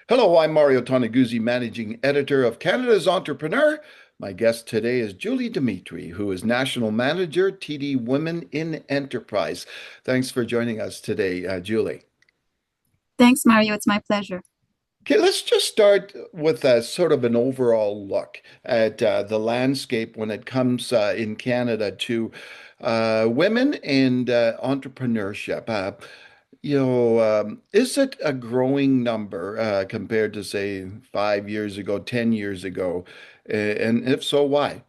Hello, I'm Mario Toneguzzi, Managing Editor of Canada's Entrepreneur. My guest today is Julie Dimitri, who is National Manager, TD Women in Enterprise. Thanks for joining us today, Julie. Thanks, Mario. It's my pleasure. Okay, let's just start with a sort of an overall look at the landscape when it comes in Canada to women and entrepreneurship. Is it a growing number compared to, say, 5 years ago, 10 years ago? And if so, why?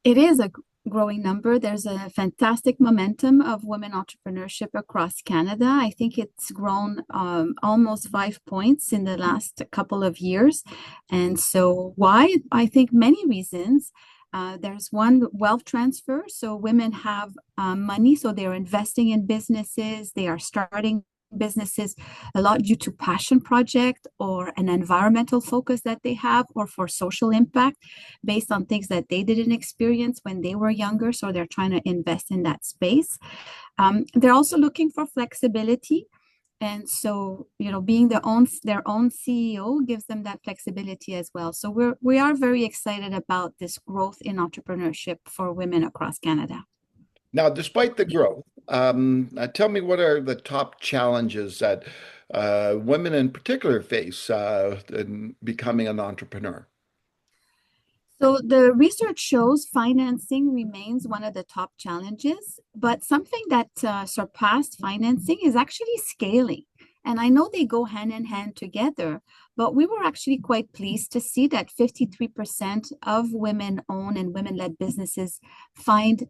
It is a growing number. There's a fantastic momentum of women entrepreneurship across Canada. I think it's grown almost 5 points in the last couple of years. And so, why? I think many reasons. There's one, wealth transfer. So women have money, so they're investing in businesses, they are starting businesses a lot due to passion project or an environmental focus that they have or for social impact based on things that they didn't experience when they were younger. So they're trying to invest in that space. They're also looking for flexibility. And so, being their own CEO gives them that flexibility as well. So we are very excited about this growth in entrepreneurship for women across Canada. Now, despite the growth, tell me what are the top challenges that women in particular face in becoming an entrepreneur? So the research shows financing remains one of the top challenges, but something that surpassed financing is actually scaling. And I know they go hand in hand together, but we were actually quite pleased to see that 53% of women-owned and women-led businesses find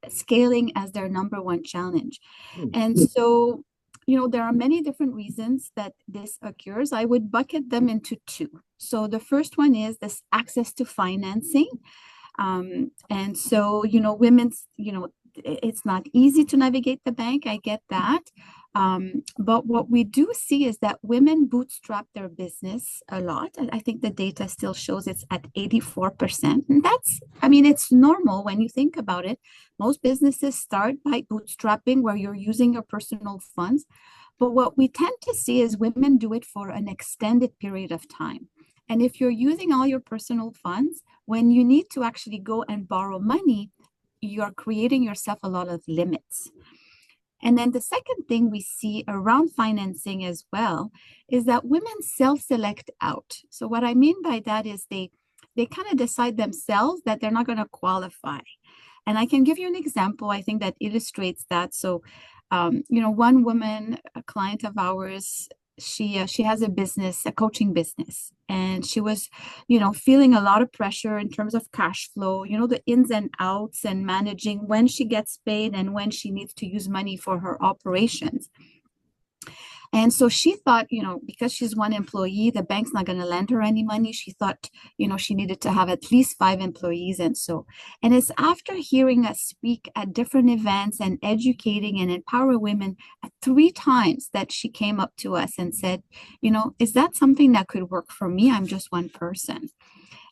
scaling as their number one challenge. Hmm. And so, there are many different reasons that this occurs. I would bucket them into two. So the first one is this access to financing. And so, women's, it's not easy to navigate the bank. I get that. But what we do see is that women bootstrap their business a lot. And I think the data still shows it's at 84%. And it's normal when you think about it. Most businesses start by bootstrapping where you're using your personal funds. But what we tend to see is women do it for an extended period of time. And if you're using all your personal funds, when you need to actually go and borrow money, you're creating yourself a lot of limits. And then the second thing we see around financing as well is that women self-select out. So what I mean by that is they kind of decide themselves that they're not going to qualify. And I can give you an example, I think that illustrates that. So, one woman, a client of ours, she has a business, a coaching business, and she was, feeling a lot of pressure in terms of cash flow, the ins and outs and managing when she gets paid and when she needs to use money for her operations. And so she thought, because she's one employee, the bank's not going to lend her any money. She thought, she needed to have at least five employees. And it's after hearing us speak at different events and educating and empower women 3 times that she came up to us and said, is that something that could work for me? I'm just one person.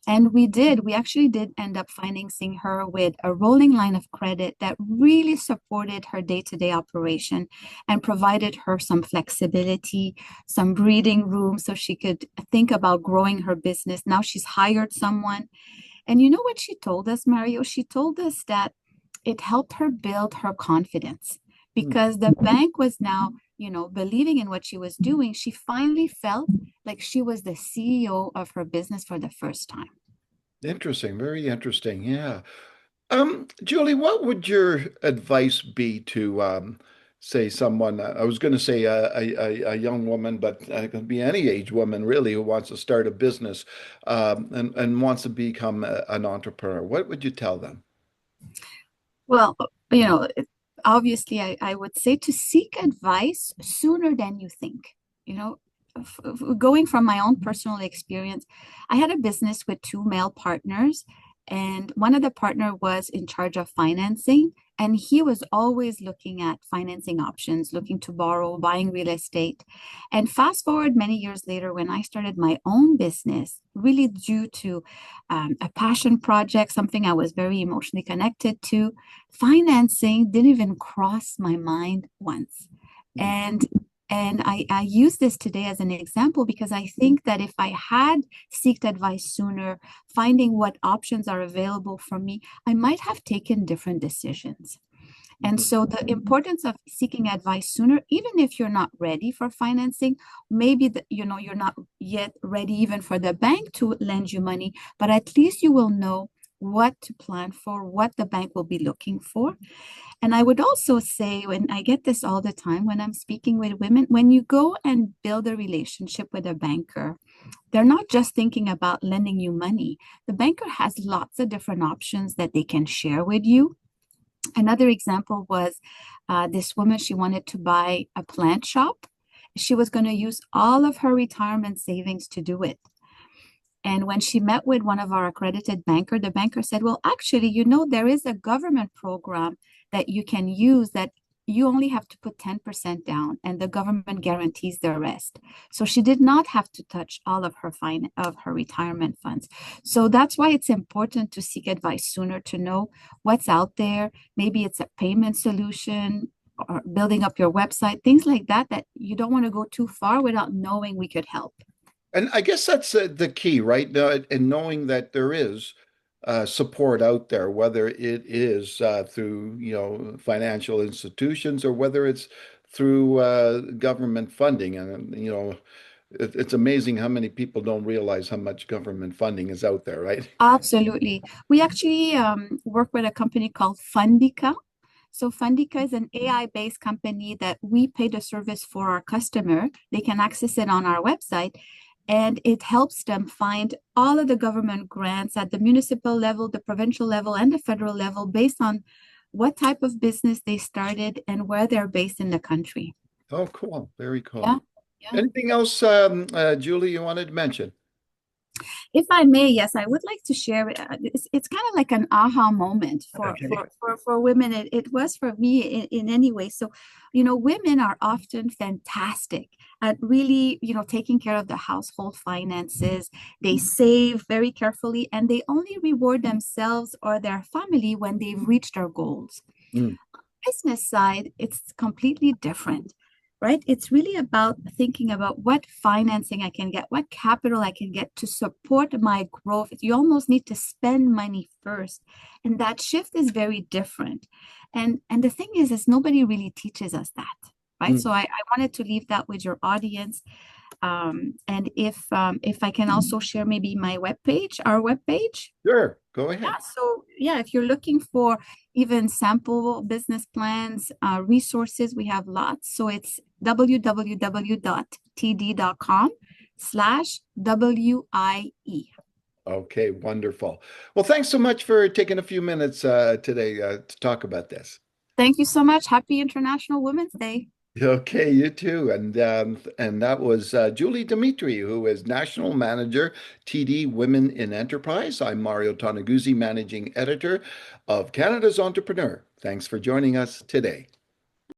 And we actually did end up financing her with a rolling line of credit that really supported her day-to-day operation and provided her some flexibility, some breathing room so she could think about growing her business. Now she's hired someone. And you know what she told us, Mario? She told us that it helped her build her confidence Hmm. because the bank was now, believing in what she was doing. She finally felt like she was the CEO of her business for the first time. Interesting, very interesting. Yeah. Julie, what would your advice be to, say, someone? I was going to say a young woman, but it could be any age woman really who wants to start a business and wants to become an entrepreneur. What would you tell them? Well, you know, obviously, I would say to seek advice sooner than you think. You know, Going from my own personal experience, I had a business with two male partners, and one of the partner was in charge of financing, and he was always looking at financing options, looking to borrow, buying real estate. And fast forward many years later, when I started my own business, really due to a passion project, something I was very emotionally connected to, financing didn't even cross my mind once. Hmm. And And I use this today as an example because I think that if I had sought advice sooner, finding what options are available for me, I might have taken different decisions. And Mhm. so the importance of seeking advice sooner, even if you're not ready for financing, maybe you're not yet ready even for the bank to lend you money, but at least you will know what to plan for, what the bank will be looking for. And I would also say, when I get this all the time when I'm speaking with women, when you go and build a relationship with a banker, they're not just thinking about lending you money. The banker has lots of different options that they can share with you. Another example was this woman, she wanted to buy a plant shop. She was going to use all of her retirement savings to do it. And when she met with one of our accredited banker, the banker said, well, actually, there is a government program that you can use that you only have to put 10% down and the government guarantees the rest. So she did not have to touch all of her retirement funds. So that's why it's important to seek advice sooner to know what's out there. Maybe it's a payment solution or building up your website, things like that, that you don't want to go too far without knowing we could help. And I guess that's the key, right? And knowing that there is support out there, whether it is through, financial institutions or whether it's through government funding. And, it's amazing how many people don't realize how much government funding is out there, right? Absolutely. We actually work with a company called Fundica. So Fundica is an AI-based company that we pay the service for our customer. They can access it on our website, and it helps them find all of the government grants at the municipal level, the provincial level, and the federal level based on what type of business they started and where they're based in the country. Oh, cool. Very Yeah. cool. Yeah. Anything else, Julie, you wanted to mention? If I may, yes, I would like to share. It's kind of like an aha moment for Okay. for women. It was for me in any way. So, women are often fantastic at really, taking care of the household finances. They save very carefully, and they only reward themselves or their family when they've reached their goals. Mm. Business side, it's completely different, right? It's really about thinking about what financing I can get, what capital I can get to support my growth. You almost need to spend money first. And that shift is very different. And the thing is nobody really teaches us that, right? So Mm. I wanted to leave that with your audience. And if I can also share maybe my webpage, our webpage. Sure. Go Yeah, ahead. so yeah, if you're looking for even sample business plans, resources, we have lots. So it's www.td.com/WIE. Okay, wonderful. Well, thanks so much for taking a few minutes today to talk about this. Thank you so much. Happy International Women's Day. Okay, you too. And that was Julie Dimitri, who is National Manager, TD Women in Enterprise. I'm Mario Tonaguzzi, Managing Editor of Canada's Entrepreneur. Thanks for joining us today.